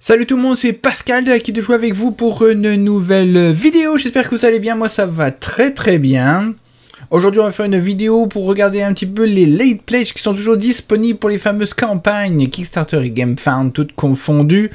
Salut tout le monde, c'est Pascal de Acquis de jouer avec vous pour une nouvelle vidéo. J'espère que vous allez bien, moi ça va très bien. Aujourd'hui on va faire une vidéo pour regarder un petit peu les late pledges qui sont toujours disponibles pour les fameuses campagnes Kickstarter et GameFound toutes confondues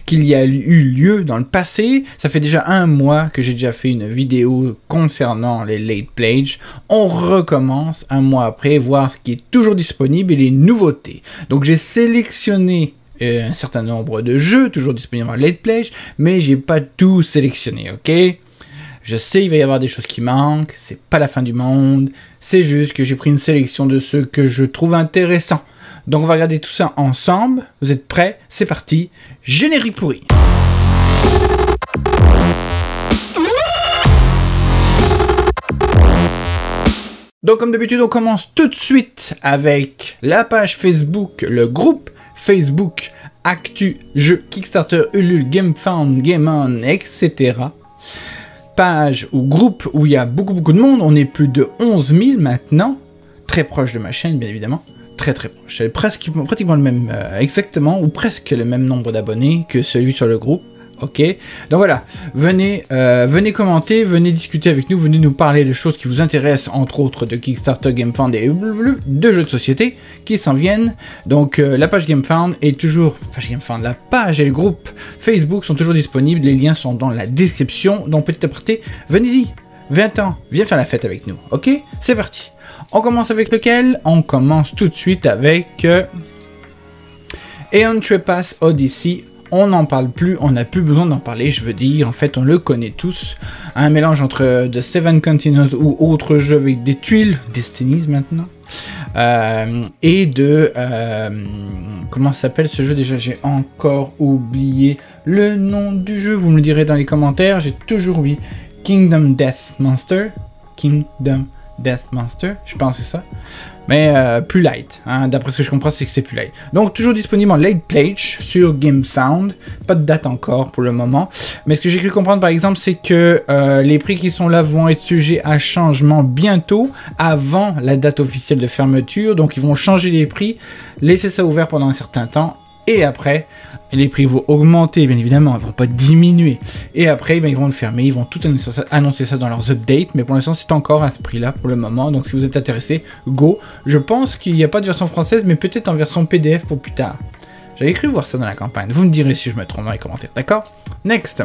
qu'il y a eu lieu dans le passé. Ça fait déjà un mois que j'ai déjà fait une vidéo concernant les late pledges. On recommence un mois après, voir ce qui est toujours disponible et les nouveautés. Donc j'ai sélectionné un certain nombre de jeux, toujours disponibles en late pledge, mais j'ai pas tout sélectionné, ok? Je sais, il va y avoir des choses qui manquent, c'est pas la fin du monde, c'est juste que j'ai pris une sélection de ceux que je trouve intéressants. Donc on va regarder tout ça ensemble, vous êtes prêts? C'est parti, générique pourri! Donc comme d'habitude, on commence tout de suite avec la page Facebook, le groupe Facebook, Actu, Jeux, Kickstarter, Ulule, GameFound, GameOn, etc. Page ou groupe où il y a beaucoup de monde, on est plus de 11 000 maintenant, très proche de ma chaîne bien évidemment, très proche, c'est pratiquement le même, exactement, ou presque le même nombre d'abonnés que celui sur le groupe. Ok, donc voilà, venez commenter, venez discuter avec nous, venez nous parler de choses qui vous intéressent, entre autres de Kickstarter, GameFound et de jeux de société qui s'en viennent. Donc la page GameFound est toujours, la page et le groupe Facebook sont toujours disponibles, les liens sont dans la description, donc petit aparté, venez-y, 20 ans, viens faire la fête avec nous, ok? C'est parti. On commence avec lequel? On commence tout de suite avec Aeon Trespass Odyssey. On n'en parle plus, on n'a plus besoin d'en parler, je veux dire, en fait on le connaît tous. Un mélange entre The Seven Continents ou autre jeu avec des tuiles, Destinies maintenant, et de... comment s'appelle ce jeu déjà? J'ai encore oublié le nom du jeu, vous me le direz dans les commentaires, j'ai toujours oublié. Kingdom Death Monster, je pense que c'est ça. Mais plus light, hein, d'après ce que je comprends, c'est que c'est plus light. Donc toujours disponible en late pledge sur GameFound, pas de date encore pour le moment. Mais ce que j'ai cru comprendre par exemple, c'est que les prix qui sont là vont être sujets à changement bientôt, avant la date officielle de fermeture. Donc ils vont changer les prix, laisser ça ouvert pendant un certain temps. Et après, les prix vont augmenter, bien évidemment, ils vont pas diminuer. Et après, ben, ils vont le fermer, ils vont tout annoncer ça dans leurs updates. Mais pour l'instant, c'est encore à ce prix-là pour le moment. Donc si vous êtes intéressé, go. Je pense qu'il n'y a pas de version française, mais peut-être en version PDF pour plus tard. J'avais cru voir ça dans la campagne. Vous me direz si je me trompe dans les commentaires, d'accord? Next.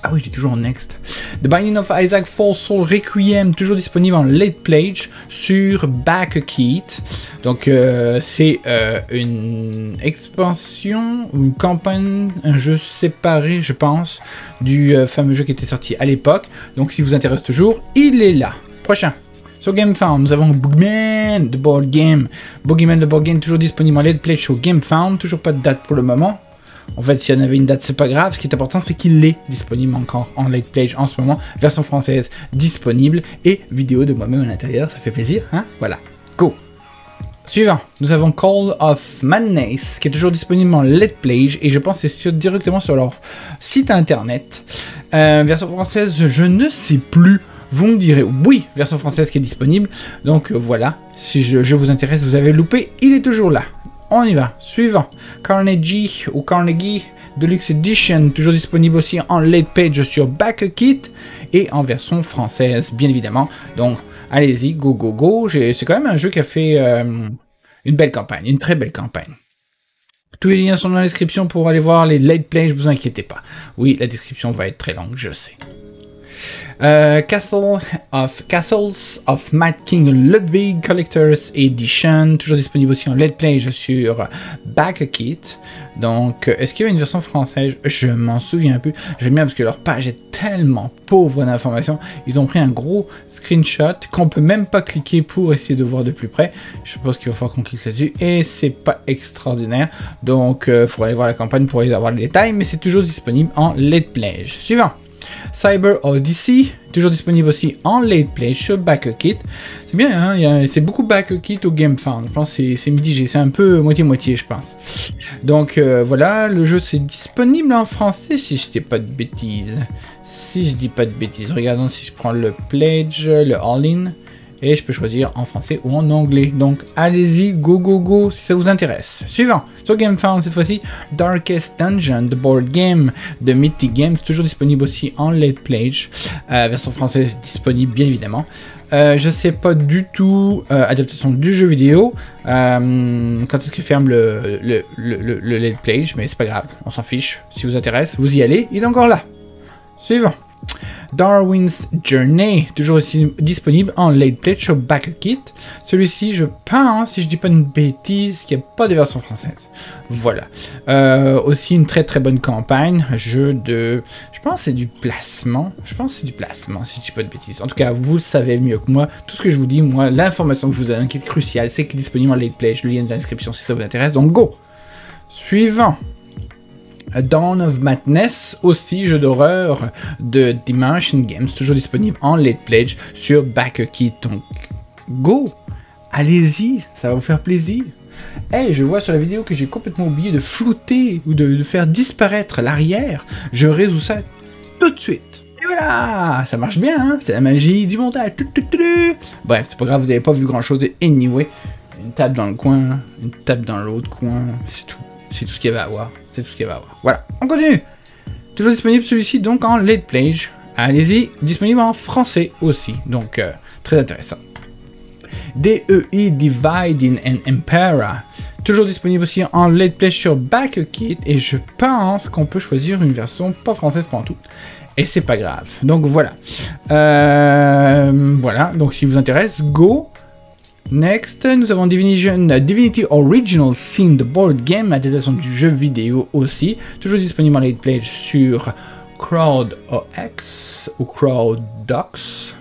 Ah oui, j'ai toujours en next. The Binding of Isaac Fall Soul Requiem, toujours disponible en late pledge sur Backakit. Donc c'est une expansion ou une campagne, un jeu séparé, je pense, du fameux jeu qui était sorti à l'époque. Donc si vous intéresse toujours, il est là. Prochain. Sur GameFound, nous avons Boogeyman The Board Game. Boogeyman The Board Game, toujours disponible en late pledge sur GameFound. Toujours pas de date pour le moment. En fait, s'il y en avait une date, c'est pas grave. Ce qui est important, c'est qu'il est disponible encore en late pledge en ce moment. Version française disponible et vidéo de moi-même à l'intérieur. Ça fait plaisir, hein? Voilà. Go! Suivant, nous avons Call of Madness, qui est toujours disponible en late pledge. Et je pense que c'est directement sur leur site internet. Version française, je ne sais plus. Vous me direz, oui, version française qui est disponible. Donc voilà, si je vous intéresse, vous avez loupé, il est toujours là. On y va. Suivant. Carnegie ou Carnegie Deluxe Edition, toujours disponible aussi en late page sur Backakit et en version française, bien évidemment. Donc, allez-y, go. C'est quand même un jeu qui a fait une belle campagne, une très belle campagne. Tous les liens sont dans la description pour aller voir les late plays, vous inquiétez pas. Oui, la description va être très longue, je sais. Castles of Mad King Ludwig Collector's Edition, toujours disponible aussi en late play sur Backakit. Donc, est-ce qu'il y a une version française? Je m'en souviens plus. J'aime bien parce que leur page est tellement pauvre d'informations. Ils ont pris un gros screenshot qu'on peut même pas cliquer pour essayer de voir de plus près. Je pense qu'il va falloir qu'on clique là-dessus et c'est pas extraordinaire. Donc, il faudra aller voir la campagne pour avoir les détails, mais c'est toujours disponible en late play. Suivant. Cyber Odyssey, toujours disponible aussi en late play sur Backakit. C'est bien, hein, c'est beaucoup Backakit au GameFound. Je pense que c'est mitigé, c'est un peu moitié-moitié, je pense. Donc voilà, le jeu c'est disponible en français si je dis pas de bêtises. Regardons si je prends le pledge, le all-in. Et je peux choisir en français ou en anglais. Donc allez-y, go go go si ça vous intéresse. Suivant, sur GameFound cette fois-ci, Darkest Dungeon, The Board Game de Mythic Games, toujours disponible aussi en late pledge. Version française disponible bien évidemment. Je sais pas du tout adaptation du jeu vidéo. Quand est-ce qu'il ferme le late pledge, mais c'est pas grave, on s'en fiche. Si vous intéresse, vous y allez, il est encore là. Suivant. Darwin's Journey, toujours aussi disponible en late pledge sur BackerKit. Celui-ci, je pense, si je dis pas une bêtise, qu'il n'y a pas de version française. Voilà. Aussi une très très bonne campagne. Jeu de... Je pense que c'est du placement. Je pense que c'est du placement, si je dis pas de bêtises. En tout cas, vous le savez mieux que moi. Tout ce que je vous dis, moi, l'information que je vous donne, qui est cruciale, c'est qu'il est disponible en late pledge. Le lien de l'inscription si ça vous intéresse. Donc, go! Suivant. Dawn of Madness, aussi jeu d'horreur de Dimension Games, toujours disponible en late pledge sur BackerKit. Donc, go! Allez-y, ça va vous faire plaisir. Hey, je vois sur la vidéo que j'ai complètement oublié de flouter ou de faire disparaître l'arrière. Je résous ça tout de suite. Et voilà, ça marche bien, hein? C'est la magie du montage. Bref, c'est pas grave, vous n'avez pas vu grand-chose. Anyway, une table dans le coin, une table dans l'autre coin, c'est tout. C'est tout ce qu'il y avait à voir. C'est tout ce qu'il y avait à voir. Voilà, on continue. Toujours disponible celui-ci donc en late pledge. Allez-y, disponible en français aussi. Donc, très intéressant. DEI Dividing and Impera. Toujours disponible aussi en late pledge sur BackerKit. Et je pense qu'on peut choisir une version pas française pour en tout. Et c'est pas grave. Donc voilà. Voilà, donc si vous intéresse, go. Next, nous avons Divinity Original Sin, The Board Game, adaptation du jeu vidéo aussi, toujours disponible en late pledge sur CrowdOX ou CrowdOX,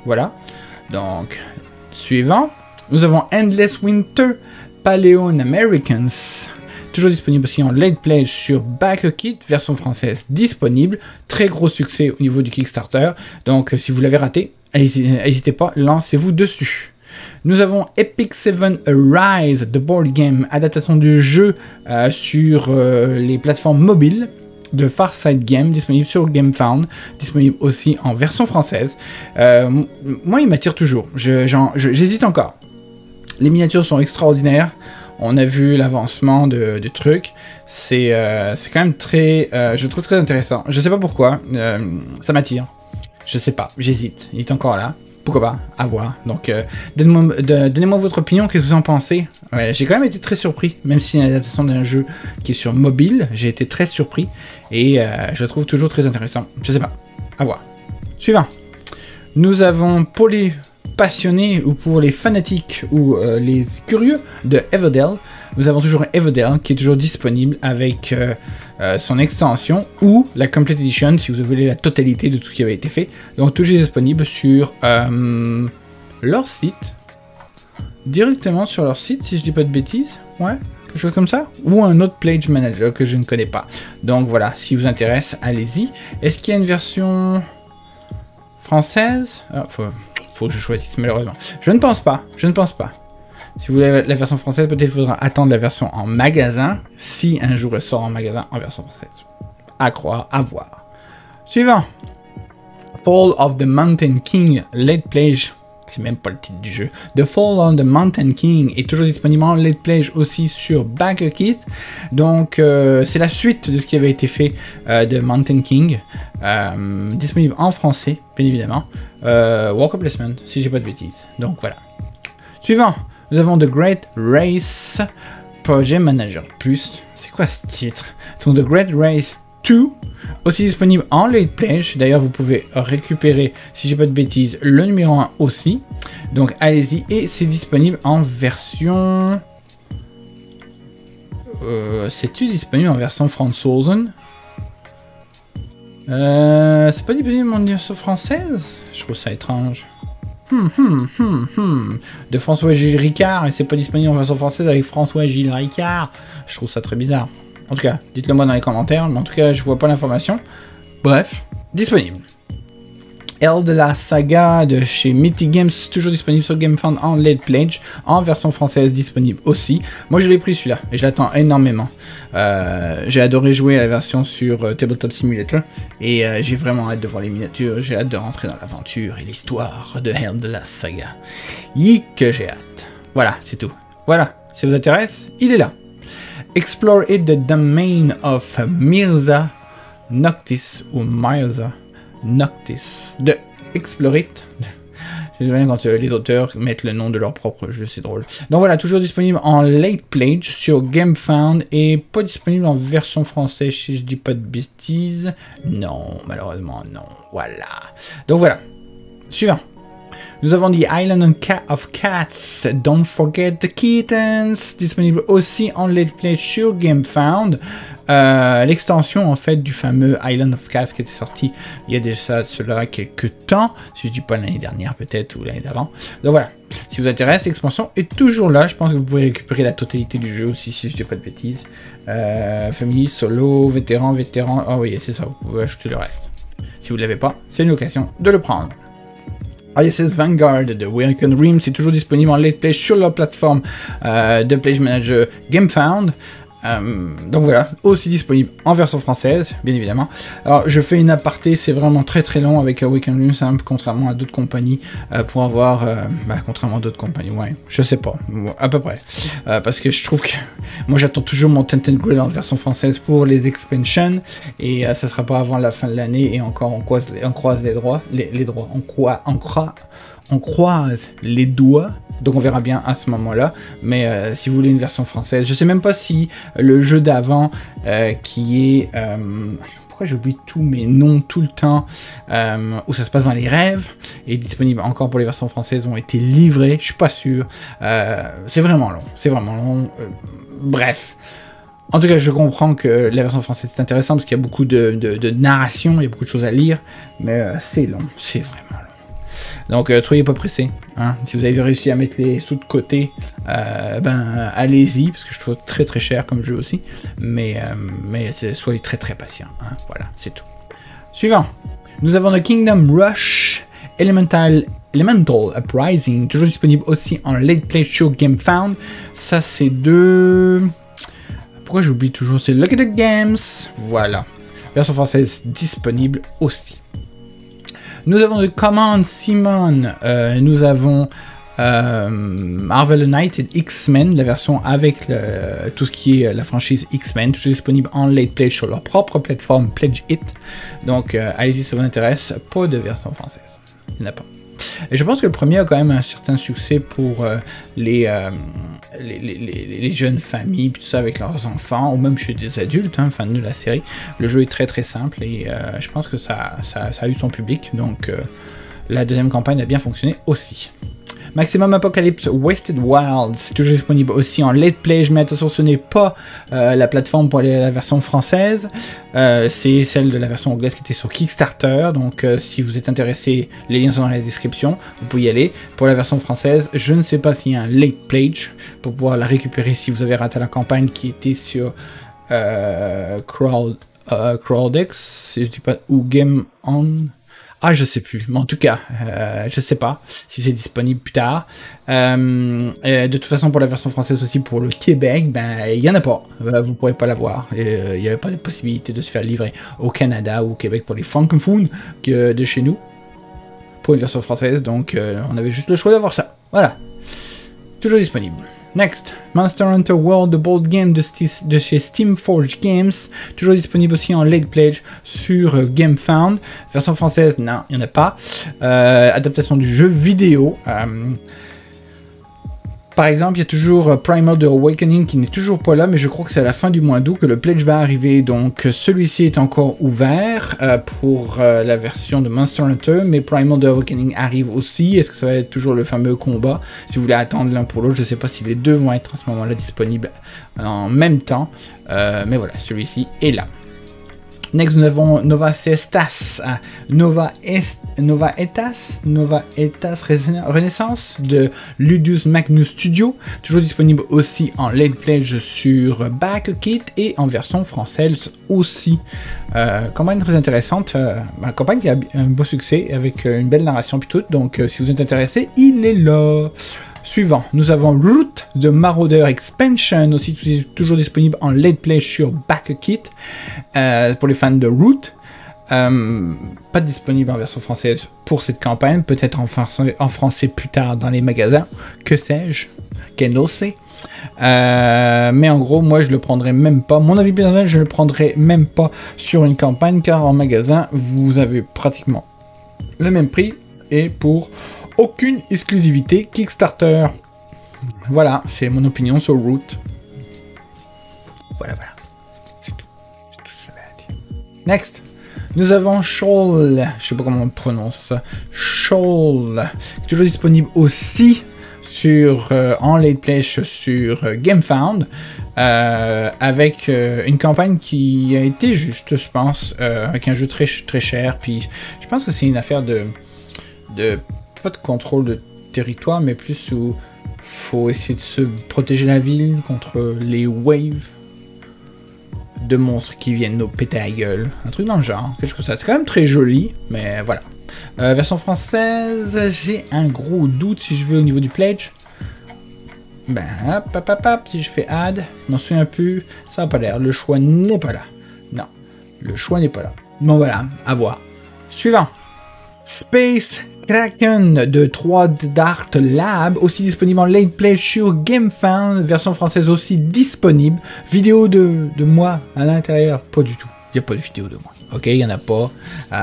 voilà. Donc, suivant, nous avons Endless Winter, Paleon Americans, toujours disponible aussi en late pledge sur BackerKit, version française disponible, très gros succès au niveau du Kickstarter, donc si vous l'avez raté, n'hésitez pas, lancez-vous dessus. Nous avons Epic 7 Arise, The Board Game, adaptation du jeu sur les plateformes mobiles de Farside Game, disponible sur GameFound, disponible aussi en version française. Moi, il m'attire toujours, j'hésite encore. Les miniatures sont extraordinaires, on a vu l'avancement de trucs, c'est quand même très, je trouve très intéressant. Je sais pas pourquoi, ça m'attire. Je sais pas, j'hésite, il est encore là, pourquoi pas, à voir. Donc, donnez-moi votre opinion, qu'est-ce que vous en pensez? Ouais, j'ai quand même été très surpris, même si c'est une adaptation d'un jeu qui est sur mobile, j'ai été très surpris, et je le trouve toujours très intéressant. Je sais pas, à voir. Suivant. Nous avons pour les passionnés, ou pour les fanatiques, ou les curieux de Everdell, nous avons toujours Everdell qui est toujours disponible avec son extension ou la Complete Edition si vous voulez la totalité de tout ce qui avait été fait. Donc toujours disponible sur leur site, directement sur leur site si je dis pas de bêtises, ouais, quelque chose comme ça, ou un autre pledge manager que je ne connais pas. Donc voilà, si vous intéresse, allez-y. Est-ce qu'il y a une version française? Faut que je choisisse malheureusement. Je ne pense pas, je ne pense pas. Si vous voulez la version française, peut-être faudra attendre la version en magasin, si un jour elle sort en magasin en version française. À croire, à voir. Suivant. Fall of the Mountain King, late pledge. C'est même pas le titre du jeu. The Fall of the Mountain King est toujours disponible en late pledge aussi sur BackerKit. Donc c'est la suite de ce qui avait été fait de Mountain King. Disponible en français, bien évidemment. Worker Placement, si j'ai pas de bêtises. Donc voilà. Suivant. Nous avons The Great Race Project Manager Plus. C'est quoi ce titre? Donc The Great Race 2, aussi disponible en late pledge. D'ailleurs, vous pouvez récupérer, si j'ai pas de bêtises, le numéro 1 aussi. Donc allez-y, et c'est disponible en version... c'est-tu disponible en version francoise? C'est pas disponible en version française? Je trouve ça étrange. De François-Gilles Ricard, et c'est pas disponible en version française avec François-Gilles Ricard. Je trouve ça très bizarre. En tout cas, dites-le moi dans les commentaires, mais en tout cas, je vois pas l'information. Bref, disponible. Helldala Saga de chez Mythic Games, toujours disponible sur GameFound en late pledge, en version française disponible aussi. Moi je l'ai pris celui-là et je l'attends énormément. J'ai adoré jouer à la version sur Tabletop Simulator et j'ai vraiment hâte de voir les miniatures, j'ai hâte de rentrer dans l'aventure et l'histoire de Helldala Saga. Que j'ai hâte. Voilà, c'est tout. Voilà, si ça vous intéresse, il est là. Explore it the domain of Mirza Noctis ou Mirza Noctis de Explore It. C'est bien quand les auteurs mettent le nom de leur propre jeu, c'est drôle. Donc voilà, toujours disponible en late pledge sur GameFound et pas disponible en version française si je dis pas de bêtises. Non, malheureusement non. Voilà. Donc voilà. Suivant. Nous avons The Island of Cats, Don't Forget the Kittens, disponible aussi en late pledge sur GameFound. L'extension en fait du fameux Island of Cats qui était sorti il y a déjà cela quelques temps, si je dis pas l'année dernière peut-être ou l'année d'avant. Donc voilà, si vous intéresse, l'expansion est toujours là. Je pense que vous pouvez récupérer la totalité du jeu aussi si je dis pas de bêtises. Famille, solo, vétéran. Ah oui, c'est ça, vous pouvez ajouter le reste. Si vous ne l'avez pas, c'est une occasion de le prendre. ISS Vanguard de Waken Rim, c'est toujours disponible en late pledge sur leur plateforme de Pledge Manager GameFound. Donc voilà, aussi disponible en version française, bien évidemment. Alors je fais une aparté, c'est vraiment très très long avec Waken Rim, simple, contrairement à d'autres compagnies, pour avoir, contrairement à d'autres compagnies, ouais, je sais pas, à peu près, parce que je trouve que, moi j'attends toujours mon Tainted Grail en version française pour les expansions, et ça sera pas avant la fin de l'année, et encore on croise les doigts, donc on verra bien à ce moment-là. Mais si vous voulez une version française, je sais même pas si le jeu d'avant qui est... pourquoi j'oublie tous mes noms tout le temps, où ça se passe dans les rêves, est disponible encore pour les versions françaises, ont été livrés, je suis pas sûr. C'est vraiment long, bref. En tout cas, je comprends que la version française c'est intéressant parce qu'il y a beaucoup de narration, il y a beaucoup de choses à lire, mais c'est long, c'est vraiment long. Donc, soyez pas pressés. Hein. Si vous avez réussi à mettre les sous de côté, allez-y, parce que je trouve très très cher comme jeu aussi. Mais soyez très très patients. Hein. Voilà, c'est tout. Suivant. Nous avons le Kingdom Rush Elemental Uprising, toujours disponible aussi en late play sur GameFound. Ça, c'est de... Pourquoi j'oublie toujours? C'est Look at the Games. Voilà. Version française disponible aussi. Nous avons de Command Simon, nous avons Marvel United X-Men, la version avec tout ce qui est la franchise X-Men, toujours disponible en late pledge sur leur propre plateforme Pledge It. Donc allez-y si ça vous intéresse, pas de version française, il n'y en a pas. Et je pense que le premier a quand même un certain succès pour les jeunes familles, tout ça avec leurs enfants, ou même chez des adultes, hein, fans de la série. Le jeu est très très simple et je pense que ça a eu son public, donc la deuxième campagne a bien fonctionné aussi. Maximum Apocalypse Wasted Wilds, c'est toujours disponible aussi en late pledge, mais attention, ce n'est pas la plateforme pour aller à la version française, c'est celle de la version anglaise qui était sur Kickstarter, donc si vous êtes intéressé, les liens sont dans la description, vous pouvez y aller. Pour la version française, je ne sais pas s'il y a un late pledge pour pouvoir la récupérer si vous avez raté la campagne qui était sur Crowdex, si je dis pas, ou Game On. Ah, je sais plus, mais en tout cas, je sais pas si c'est disponible plus tard. De toute façon, pour la version française aussi, pour le Québec, il y en a pas. Vous pourrez pas l'avoir. Il n'y avait pas de possibilité de se faire livrer au Canada ou au Québec pour les francophones de chez nous, pour une version française. Donc, on avait juste le choix d'avoir ça. Voilà. Toujours disponible. Next, Monster Hunter World, the board game de chez Steamforge Games, toujours disponible aussi en late pledge sur GameFound. Version française, non, il n'y en a pas. Adaptation du jeu vidéo. Par exemple, il y a toujours Primal The Awakening qui n'est toujours pas là, mais je crois que c'est à la fin du mois d'août que le pledge va arriver. Donc celui-ci est encore ouvert pour la version de Monster Hunter, mais Primal The Awakening arrive aussi. Est-ce que ça va être toujours le fameux combat? Si vous voulez attendre l'un pour l'autre, je ne sais pas si les deux vont être à ce moment-là disponibles en même temps. Mais voilà, celui-ci est là. Next, nous avons Nova Cestas, Nova Etas Renaissance de Ludus Magnus Studio, toujours disponible aussi en late pledge sur BackKit et en version française aussi. Campagne très intéressante, campagne qui a un beau succès avec une belle narration puis tout, donc si vous êtes intéressé, il est là. Suivant, nous avons Root de Marauder Expansion, aussi toujours disponible en late play sur BackKit, pour les fans de Root. Pas disponible en version française pour cette campagne, peut-être en français plus tard dans les magasins, que sais-je, qu'en sait. Mais en gros, moi je le prendrai même pas, mon avis personnel, je le prendrai même pas sur une campagne, car en magasin, vous avez pratiquement le même prix, et pour aucune exclusivité Kickstarter. Voilà, c'est mon opinion sur Root. Voilà. C'est tout. C'est tout ce que j'avais à dire. Next, nous avons Shoal. Je sais pas comment on prononce ça. Shoal. Toujours disponible aussi sur en late pledge sur GameFound. Avec une campagne qui a été juste, je pense, avec un jeu très cher. Puis je pense que c'est une affaire de pas de contrôle de territoire, mais plus où faut essayer de se protéger la ville contre les waves de monstres qui viennent nous péter la gueule. Un truc dans le genre, quelque chose comme ça. C'est quand même très joli, mais voilà. Version française, j'ai un gros doute si je vais au niveau du pledge. Ben, hop, si je fais add, je m'en souviens plus, ça n'a pas l'air. Le choix n'est pas là. Non, le choix n'est pas là. Bon voilà, à voir. Suivant. Space Kraken de 3D Art Lab, aussi disponible en late play sur GameFound, version française aussi disponible. Vidéo de moi à l'intérieur, pas du tout. Il n'y a pas de vidéo de moi. Ok, il n'y en a pas.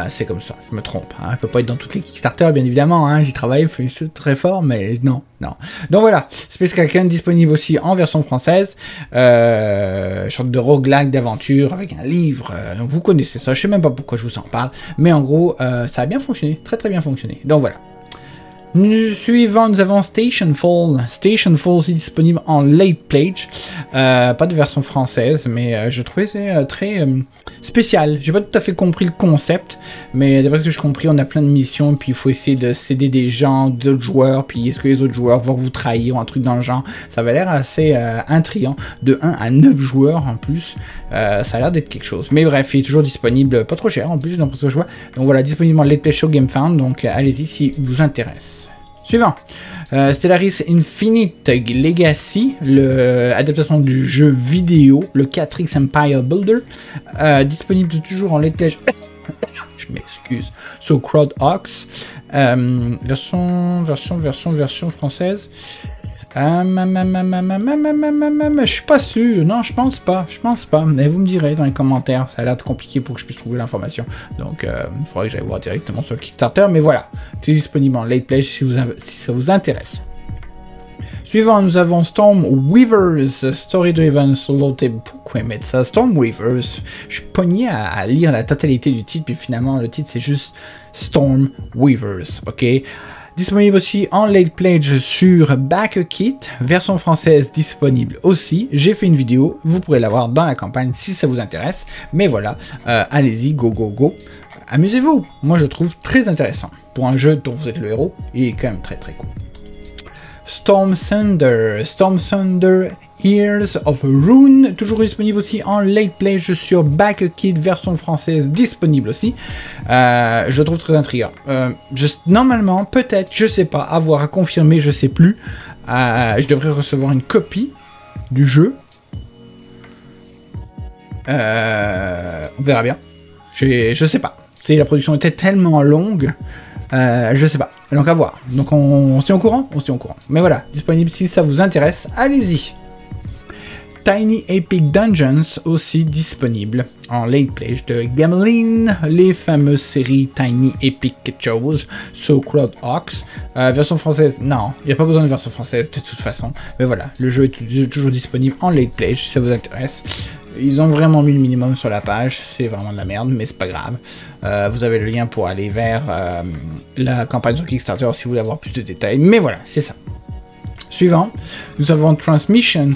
C'est comme ça, je me trompe. Hein. Je ne peux pas être dans toutes les Kickstarter, bien évidemment. Hein. J'y travaille, je suis très fort, mais non. Donc voilà, Space Kraken disponible aussi en version française. Sorte de roguelike d'aventure avec un livre. Vous connaissez ça, je ne sais même pas pourquoi je vous en parle. Mais en gros, ça a bien fonctionné, très bien fonctionné. Donc voilà. Suivant, nous avons Stationfall. Stationfall aussi disponible en late pledge. Pas de version française, mais je trouvais c'est très spécial. J'ai pas tout à fait compris le concept, mais d'après ce que j'ai compris, on a plein de missions, puis il faut essayer de céder des gens, d'autres joueurs, puis est-ce que les autres joueurs vont vous trahir ou un truc dans le genre. Ça avait l'air assez intriguant. De 1 à 9 joueurs en plus. Ça a l'air d'être quelque chose. Mais bref, il est toujours disponible, pas trop cher en plus, d'après ce que je vois. Donc voilà, disponible en late pledge sur GameFound, donc allez-y si vous intéresse. Suivant, Stellaris Infinite Legacy, l'adaptation du jeu vidéo, le 4X Empire Builder, disponible toujours en late pledge, je m'excuse, sur CrowdOx, version française. Je suis pas sûr, non, je pense pas, mais vous me direz dans les commentaires, ça a l'air compliqué pour que je puisse trouver l'information, donc il faudrait que j'aille voir directement sur le Kickstarter, mais voilà, c'est disponible en late pledge si ça vous intéresse. Suivant, nous avons Stormweavers, Story Driven Solo Tape. Pourquoi mettre ça? Stormweavers, je suis pogné à lire la totalité du titre, puis finalement le titre c'est juste Stormweavers, ok? Disponible aussi en late pledge sur BackKit, version française disponible aussi. J'ai fait une vidéo, vous pourrez la voir dans la campagne si ça vous intéresse. Mais voilà, allez-y, go. Amusez-vous, moi je trouve très intéressant. Pour un jeu dont vous êtes le héros, il est quand même très cool. Storm Thunder Years of Rune, toujours disponible aussi en late pledge sur BackKit, version française disponible aussi. Je le trouve très intriguant. Normalement, peut-être, je sais pas, avoir à confirmer, je sais plus. Je devrais recevoir une copie du jeu. On verra bien. Je sais pas. La production était tellement longue. Je sais pas. Donc à voir. Donc on se tient au courant. Mais voilà, disponible si ça vous intéresse. Allez-y. Tiny Epic Dungeons aussi disponible en late pledge de Gamelin, les fameuses séries Tiny Epic quelque chose sur CrowdOx. Version française, non, il n'y a pas besoin de version française de toute façon. Mais voilà, le jeu est toujours disponible en late pledge si ça vous intéresse. Ils ont vraiment mis le minimum sur la page, c'est vraiment de la merde, mais c'est pas grave. Vous avez le lien pour aller vers la campagne sur Kickstarter si vous voulez avoir plus de détails. Mais voilà, c'est ça. Suivant, nous avons Transmissions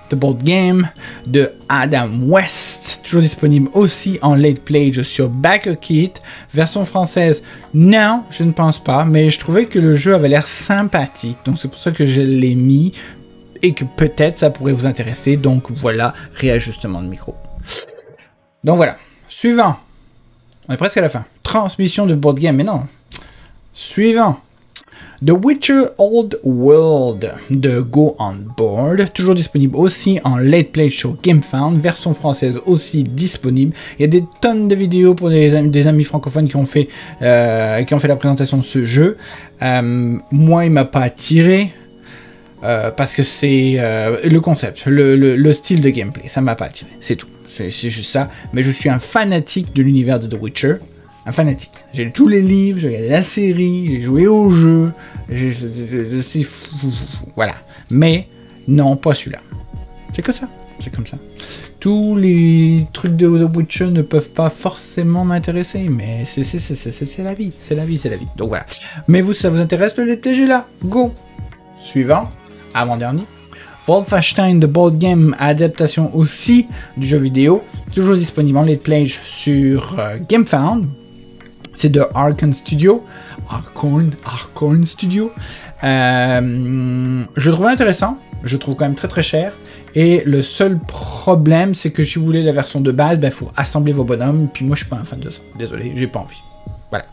The Board Game de Adam West, toujours disponible aussi en late pledge sur BackerKit. Version française, non, je ne pense pas, mais je trouvais que le jeu avait l'air sympathique, donc c'est pour ça que je l'ai mis et que peut-être ça pourrait vous intéresser. Donc voilà, réajustement de micro. Donc voilà, suivant. On est presque à la fin. Transmission de board game, mais non. Suivant. The Witcher Old World de Go On Board, toujours disponible aussi en late play sur GameFound, version française aussi disponible. Il y a des tonnes de vidéos pour des amis francophones qui ont fait la présentation de ce jeu. Moi, il m'a pas attiré. Parce que c'est le concept, le style de gameplay, ça m'a pas attiré, c'est tout, c'est juste ça. Mais je suis un fanatique de l'univers de The Witcher, un fanatique. J'ai lu tous les livres, j'ai regardé la série, j'ai joué au jeu, c'est fou, voilà. Mais non, pas celui-là. C'est que ça, c'est comme ça. Tous les trucs de The Witcher ne peuvent pas forcément m'intéresser, mais c'est la vie, c'est la vie. Donc voilà. Mais vous, ça vous intéresse le LTG là? Go. Suivant. Avant-dernier, Wolfenstein The Board Game, adaptation aussi du jeu vidéo, toujours disponible en late pledge sur GameFound. C'est de Arkane Studio. Arkane Studio. Je trouvais intéressant, je trouve quand même très cher. Et le seul problème, c'est que si vous voulez la version de base, il faut assembler vos bonhommes. Puis moi, je suis pas un fan de ça. Désolé, j'ai pas envie. Voilà.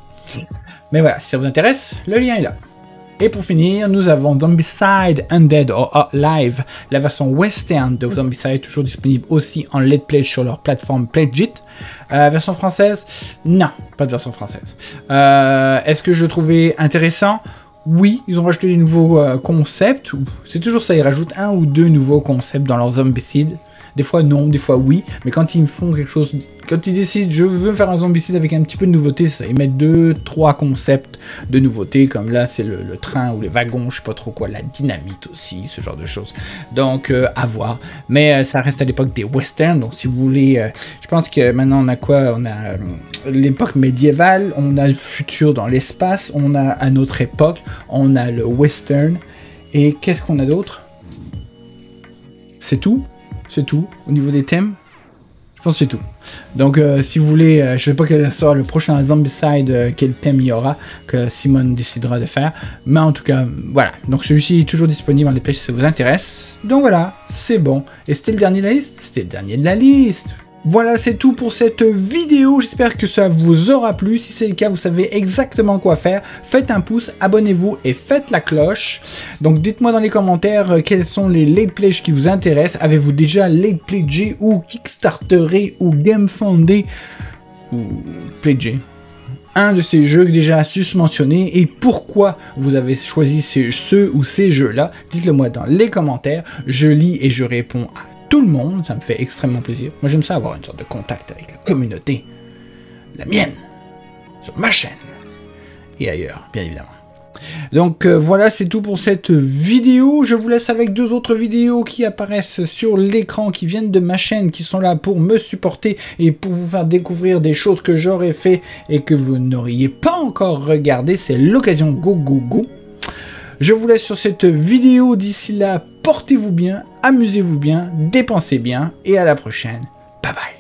Mais voilà, si ça vous intéresse, le lien est là. Et pour finir, nous avons Zombicide Undead or Alive, la version western de Zombicide, toujours disponible aussi en late play sur leur plateforme Pledgeit. Version française? Non, pas de version française. Est-ce que je trouvais intéressant? Oui, ils ont rajouté des nouveaux concepts. C'est toujours ça, ils rajoutent 1 ou 2 nouveaux concepts dans leur Zombicide. Des fois non, des fois oui, mais quand ils font quelque chose, quand ils décident je veux faire un zombicide avec un petit peu de nouveauté, ça, ils mettent 2-3 concepts de nouveauté, comme là c'est le train ou les wagons, je sais pas trop quoi, la dynamite aussi, ce genre de choses. Donc à voir, mais ça reste à l'époque des westerns, donc si vous voulez, je pense que maintenant on a quoi? On a l'époque médiévale, on a le futur dans l'espace, on a à notre époque, on a le western, et qu'est-ce qu'on a d'autre? C'est tout? C'est tout, au niveau des thèmes, je pense que c'est tout. Donc si vous voulez, je sais pas quel sera le prochain Zombicide, quel thème il y aura, que Simone décidera de faire. Mais en tout cas, voilà. Donc celui-ci est toujours disponible en dépêche si ça vous intéresse. Donc voilà, c'est bon. Et c'était le dernier de la liste? C'était le dernier de la liste. Voilà, c'est tout pour cette vidéo, j'espère que ça vous aura plu. Si c'est le cas, vous savez exactement quoi faire. Faites un pouce, abonnez-vous et faites la cloche. Donc dites-moi dans les commentaires quels sont les late pledge qui vous intéressent. Avez-vous déjà late pledgé ou kickstarteré ou gamefundé ou pledgé un de ces jeux déjà susmentionnés et pourquoi vous avez choisi ceux ou ces jeux-là? Dites-le moi dans les commentaires, je lis et je réponds à tout le monde, ça me fait extrêmement plaisir. Moi j'aime ça avoir une sorte de contact avec la communauté, la mienne, sur ma chaîne, et ailleurs, bien évidemment. Donc voilà, c'est tout pour cette vidéo. Je vous laisse avec 2 autres vidéos qui apparaissent sur l'écran, qui viennent de ma chaîne, qui sont là pour me supporter et pour vous faire découvrir des choses que j'aurais fait et que vous n'auriez pas encore regardé. C'est l'occasion, go go go. Je vous laisse sur cette vidéo. D'ici là, portez-vous bien, amusez-vous bien, dépensez bien et à la prochaine. Bye bye.